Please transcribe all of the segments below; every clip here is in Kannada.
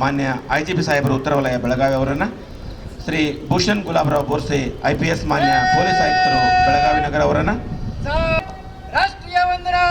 ಮಾನ್ಯ IGP ಸಾಹೇಬರು ಉತ್ತರ ವಲಯ ಬೆಳಗಾವಿ ಅವರನ್ನು, ಶ್ರೀ ಭೂಷಣ್ ಗುಲಾಬರಾವ್ ಬೋರ್ಸೆ IPS ಮಾನ್ಯ ಪೊಲೀಸ್ ಆಯುಕ್ತರು ಬೆಳಗಾವಿ ನಗರ ಅವರನ್ನು, ರಾಷ್ಟ್ರೀಯ ವಂದನಾ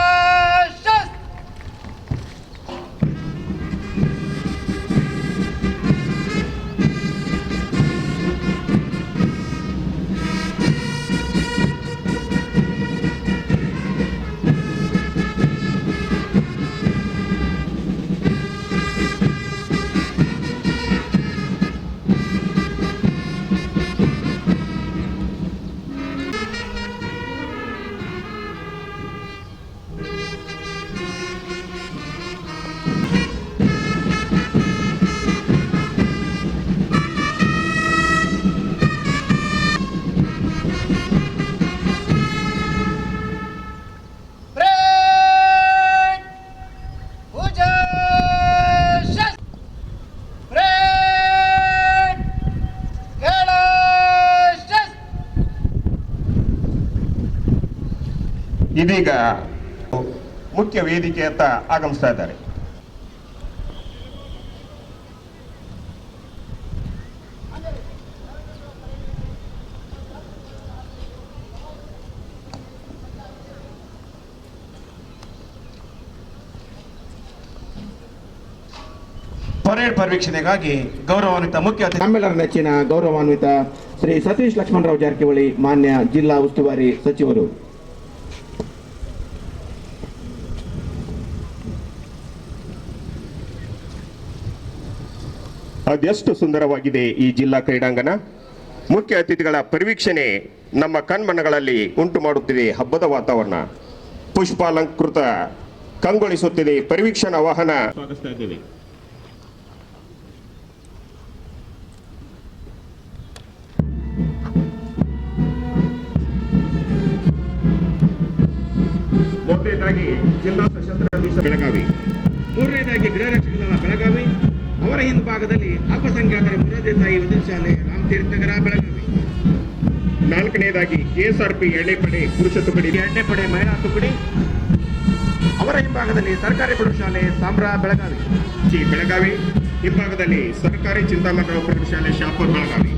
ಇದೀಗ ಮುಖ್ಯ ವೇದಿಕೆಯತ್ತ ಆಗಮಿಸ್ತಾ ಇದ್ದಾರೆ. ಪರೇಡ್ ಪರಿವೀಕ್ಷಣೆಗಾಗಿ ಗೌರವಾನ್ವಿತ ಮುಖ್ಯ ಅತಿಥಿ ನಮ್ಮೆಲ್ಲರ ನೆಚ್ಚಿನ ಗೌರವಾನ್ವಿತ ಶ್ರೀ ಸತೀಶ್ ಲಕ್ಷ್ಮಣರಾವ್ ಜಾರಕಿಹೊಳಿ ಮಾನ್ಯ ಜಿಲ್ಲಾ ಉಸ್ತುವಾರಿ ಸಚಿವರು. ಅದೆಷ್ಟು ಸುಂದರವಾಗಿದೆ ಈ ಜಿಲ್ಲಾ ಕ್ರೀಡಾಂಗಣ. ಮುಖ್ಯ ಅತಿಥಿಗಳ ಪರಿವೀಕ್ಷಣೆ ನಮ್ಮ ಕಣ್ಮನಗಳಲ್ಲಿ ಉಂಟು ಮಾಡುತ್ತಿದೆ ಹಬ್ಬದ ವಾತಾವರಣ. ಪುಷ್ಪಾಲಂಕೃತ ಕಂಗೊಳಿಸುತ್ತಿದೆ ಪರಿವೀಕ್ಷಣಾ ವಾಹನ. ಸ್ವಾಗತಿಸ್ತಾ ಇದ್ದೇವೆ. ಮೊದಲನೇದಾಗಿ ಜಿಲ್ಲಾ ಸಶಸ್ತ್ರ ಮೀಸಲು ಬೆಳಗಾವಿ, ಮೂರನೇದಾಗಿ ಗೃಹ ರಕ್ಷಕ ದಳ ಬೆಳಗಾವಿ, ಅವರ ಹಿಂಭಾಗದಲ್ಲಿ ಅಲ್ಪಸಂಖ್ಯಾತರ ಮುರಾರ್ಜಿ ದೇಸಾಯಿ ವಸತಿ ಶಾಲೆ ರಾಮತೀರ್ಥ ನಗರ ಬೆಳಗಾವಿ. ನಾಲ್ಕನೇದಾಗಿ KSRP ಎಣ್ಣೆಪಡೆ ಪುರುಷ ತುಕಡಿ, ಎಣ್ಣೆಪಡೆ ಮಹಿಳಾ ತುಕಡಿ, ಅವರ ಹಿಂಭಾಗದಲ್ಲಿ ಸರ್ಕಾರಿ ಪ್ರೌಢಶಾಲೆ ಸಾಂಬ್ರಾ ಬೆಳಗಾವಿ. ಬೆಳಗಾವಿ ಹಿಂಭಾಗದಲ್ಲಿ ಸರ್ಕಾರಿ ಚಿಂತಾಮಣರಾವ್ ಪ್ರೌಢಶಾಲೆ ಶಾಪುರ್ ಬೆಳಗಾವಿ.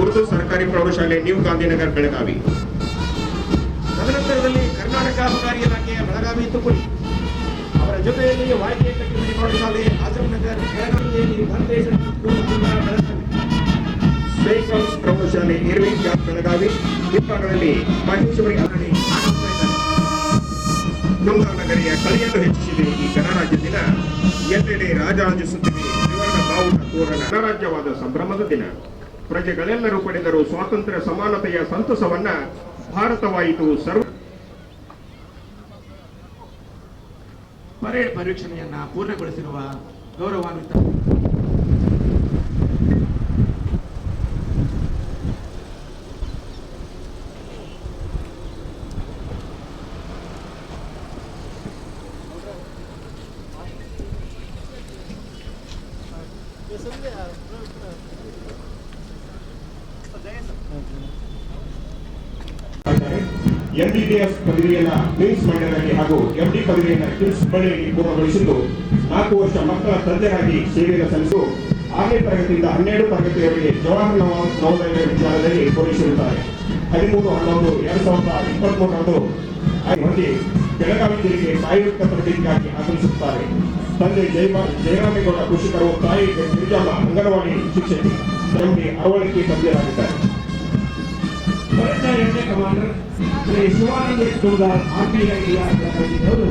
ಉರ್ದು ಸರ್ಕಾರಿ ಪ್ರೌಢಶಾಲೆ ನ್ಯೂ ಗಾಂಧಿನಗರ್ ಬೆಳಗಾವಿ. ತದನಂತರದಲ್ಲಿ ಕರ್ನಾಟಕ ಅಬಕಾರಿ ಇಲಾಖೆಯ ಬೆಳಗಾವಿ ತುಕಡಿ, ಅವರ ಜೊತೆಯಲ್ಲಿ YK ಕಟ್ಟಿಮನಿ ಪ್ರೌಢಶಾಲೆ ಆಜಮ್ ನಗರ್ ಬೆಳಗಾವಿಯಲ್ಲಿ ಬೆಳಗಾವಿ. ಸ್ಪೇಕಲ್ಸ್ ಪ್ರೌಢಶಾಲೆ ಇರ್ವಿಂಗ್ ಕ್ಯಾಂಪ್ ಬೆಳಗಾವಿ ಹಿಂಭಾಗದಲ್ಲಿ ಮಹೇಶ್ವರಿ ಅರಳಿ ಕುಂದಾನಗರಿಯ ಕಳೆಯನ್ನು ಹೆಚ್ಚಿಸಿದೆ ಈ ಗಣರಾಜ್ಯ ದಿನ. ಎಲ್ಲೆಡೆ ರಾಜರಾಜಿಸುತ್ತಿದೆ ತ್ರಿವರ್ಣ ಬಾವುಟ ತೋರಣ. ಗಣರಾಜ್ಯವಾದ ಸಂಭ್ರಮದ ದಿನ. ಪ್ರಜೆಗಳೆಲ್ಲರೂ ಪಡೆದರು ಸ್ವಾತಂತ್ರ್ಯ ಸಮಾನತೆಯ ಸಂತಸವನ್ನ. ಭಾರತವಾಯಿತು ಸರ್ವ. ಪರೇಡ್ ಪರಿವೀಕ್ಷಣೆಯನ್ನ ಪೂರ್ಣಗೊಳಿಸಿರುವ ಗೌರವಾನ್ವಿತ MBBS ಪದವಿಯನ್ನ ಕ್ವೀನ್ಸ್ ಮಂಡ್ಯದಲ್ಲಿ ಹಾಗೂ MD ಪದವಿಯನ್ನ ಕಿಮ್ಸ್ ಹುಬ್ಬಳ್ಳಿಯಲ್ಲಿ ಪೂರ್ಣಗೊಳಿಸಿದ್ದು 4 ವರ್ಷ ಮಕ್ಕಳ ತಂದೆಯಾಗಿ ಸೇವೆಯನ್ನು ಸಲ್ಲಿಸು 6ನೇ ತರಗತಿಯಿಂದ 12 ತರಗತಿಯವರೆಗೆ ಜವಾಹರ್ ನವೋದಯ ವಿದ್ಯಾಲಯದಲ್ಲಿ ಪೂರೈಸಿರುತ್ತಾರೆ. 13/11/2023 ಹೊಂದಿ ಬೆಳಗಾವಿ ಜಿಲ್ಲೆಗೆ ಪ್ರಾಯೋಗಿಕ ತರಬೇತಿಗಾಗಿ ಆಗಮಿಸುತ್ತಾರೆ. ತಂದೆ ಜಯರಾಮೇಗೌಡ ಕೃಷಿಕರು, ತಾಯಿ ಗಿರಿಜಾಮ ಅಂಗನವಾಡಿ ಶಿಕ್ಷಕಿ, MD ಅರವಳಿಕೆ ತಂದೆಯಾಗಿದ್ದಾರೆ. ಎರಡನೇ ಕಮಾಂಡರ್ ಶ್ರೀ ಶಿವಾನಂದ ಸುಂದರ್ RPI ಅವರು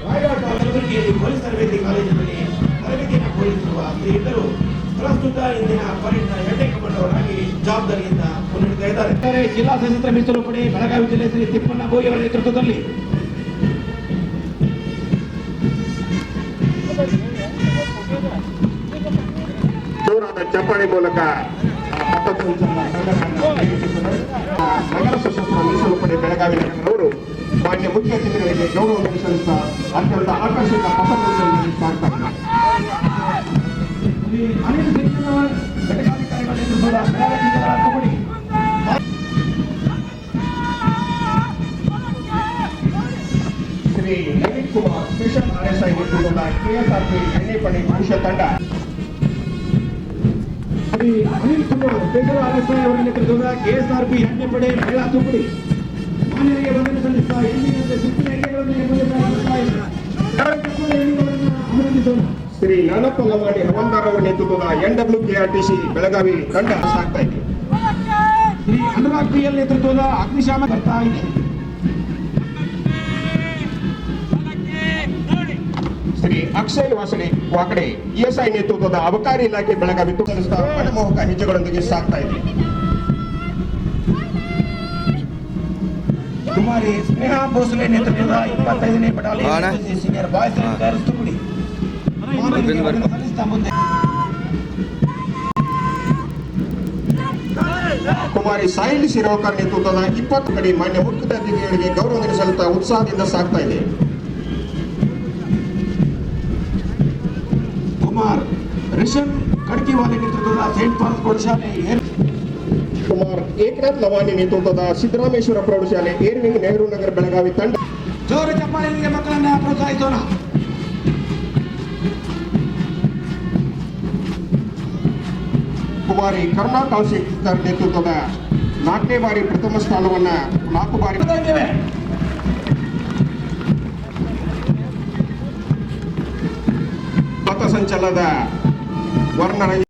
ರಾಯಘಾಟ ಕಲಬುರಗಿಯಲ್ಲಿ ಪೊಲೀಸ್ ತರಬೇತಿ ಕಾಲೇಜಿನಲ್ಲಿ ತರಬೇತಿಯನ್ನು ಪೂರೈಸಿರುವ ಶ್ರೀಯುತರು ಪ್ರಸ್ತುತ ಇಂದಿನ ಪರೇಡ್ನ ಎರಡನೇ ಕಮಾಂಡರ್ ಜವಾಬ್ದಾರಿಯಿಂದ ಮುನ್ನಡೆಯುತ್ತಾ ಇದ್ದಾರೆ. ಜಿಲ್ಲಾ ಸಶಸ್ತ್ರ ಮೀಸಲು ಪಡೆ ಬೆಳಗಾವಿ ಜಿಲ್ಲೆ ಶ್ರೀ ತಿಪ್ಪಣ್ಣ ಬೋಯಿ ಅವರ ನೇತೃತ್ವದಲ್ಲಿ ಜೋರಾದ ಚಪ್ಪಾಳೆ ಮೂಲಕ ನಗರ ಸಶಸ್ತ್ರ ಮೀಸಲು ಪಡೆ ಬೆಳಗಾವಿ ನಗರದವರು ಮಾನ್ಯ ಮುಖ್ಯ ಅತಿಥಿಗಳಿಗೆ ಗೌರವ ಸಲ್ಲಿಸುತ್ತಾ ಅತ್ಯಂತ ಆಕರ್ಷಕ ಪಥಸಂಚಲನದಲ್ಲಿ ಸಾಗ್ತಾರೆ. ಶ್ರೀ ನವೀನ್ ಕುಮಾರ್ ಸ್ಪೆಷಲ್ RSI ನೇತೃತ್ವದ KSRP ಎಣ್ಣೆಪಡೆ ಪುರುಷ ತಂಡ, ಶ್ರೀ ಅನಿಲ್ ಕುಮಾರ್ ಸ್ಪೆಷಲ್ RSI ಅವರ ನೇತೃತ್ವದ KSRP ಎಣ್ಣೆಪಡೆ ಮಹಿಳಾ ತುಕಡಿ ಮಾನ್ಯರಿಗೆ ವಂದನೆ ಸಲ್ಲಿಸುತ್ತಾ ಎಂದಿನಂತೆ ಸುತ್ತಿನ ಎಣ್ಣೆಗಳೊಂದಿಗೆ ಮುಂದೆ ಸಾಗುತ್ತಾ ಇದ್ದಾರೆ. ಎಣ್ಣೆಗಳನ್ನು ಅಭಿನಂದಿಸೋಣ. ಶ್ರೀ ನಾನಪ್ಪ ಲಮಾಣಿ ಹವಾಲ್ದಾರ್ ಅವರ ನೇತೃತ್ವದ NWKRTC ಬೆಳಗಾವಿ ತಂಡ ಸಾಗ್ತಾ ಇದೆ. ಶ್ರೀ ಅನುರಾಗ್ PL ನೇತೃತ್ವದ ಅಗ್ನಿಶಾಮ ಬರ್ತಾ ಇದೆ. ಶ್ರೀ ಅಕ್ಷಯ್ ವಾಕಡೆ ESI ನೇತೃತ್ವದ ಅಬಕಾರಿ ಇಲಾಖೆ ಬೆಳಗಾವಿ ಸಲ್ಲಿಸುತ್ತಾ ಮನಮೋಹಕ ಹೆಜ್ಜೆಗಳೊಂದಿಗೆ ಸಾಗ್ತಾ ಇದೆ. ಕುಮಾರಿ ಸ್ನೇಹಾ ಭೋಸಲೆ ನೇತೃತ್ವದ 25ನೇ battalion senior boys and girls ತುಕಡಿ ಮಾನ್ಯರಿಗೆ ವಂದನೆ ಸಲ್ಲಿಸುತ್ತಾ ಮುಂದೆ ಕುಮಾರಿ ಸಾಯಿಲ್ ಶಿರೋಕರ್ ನೇತೃತ್ವದ 20 ಕಡೆ ಮಾನ್ಯ ಮುಖ್ಯ ಅತಿಥಿಗಳಿಗೆ ಗೌರವ ಸಲ್ಲಿಸುತ್ತಾ ಉತ್ಸಾಹದಿಂದ ಸಾಗ್ತಾ ಇದೆ. ಕುಮಾರ್ ರಿಷನ್ ಕಡ್ಕಿವಾಲೆ ನೇತೃತ್ವದ ಸೇಂಟ್ ಪಾಲ್ಸ್ ಪ್ರೌಢಶಾಲೆ ಕುಮಾರ್ ಏಕನಾಥ್ ಲವಾನಿ ನೇತೃತ್ವದ ಸಿದ್ದರಾಮೇಶ್ವರ ಪ್ರೌಢಶಾಲೆ ಏರ್ವಿಂಗ್ ನೆಹರು ನಗರ ಬೆಳಗಾವಿ ತಂಡ ಜೋರ ಚಪ್ಪಾಳೆಯೊಂದಿಗೆ ಮಕ್ಕಳನ್ನ ಪ್ರೋತ್ಸಾಹಿಸೋಣ. ಕುಮಾರಿ ಕರುಣಾ ಕೌಶಿಕರ್ ನೇತೃತ್ವದ 4ನೇ ಬಾರಿ ಪ್ರಥಮ ಸ್ಥಾನವನ್ನ 4 ಬಾರಿ ಪಥಸಂಚಲನದ ವರ್ಣ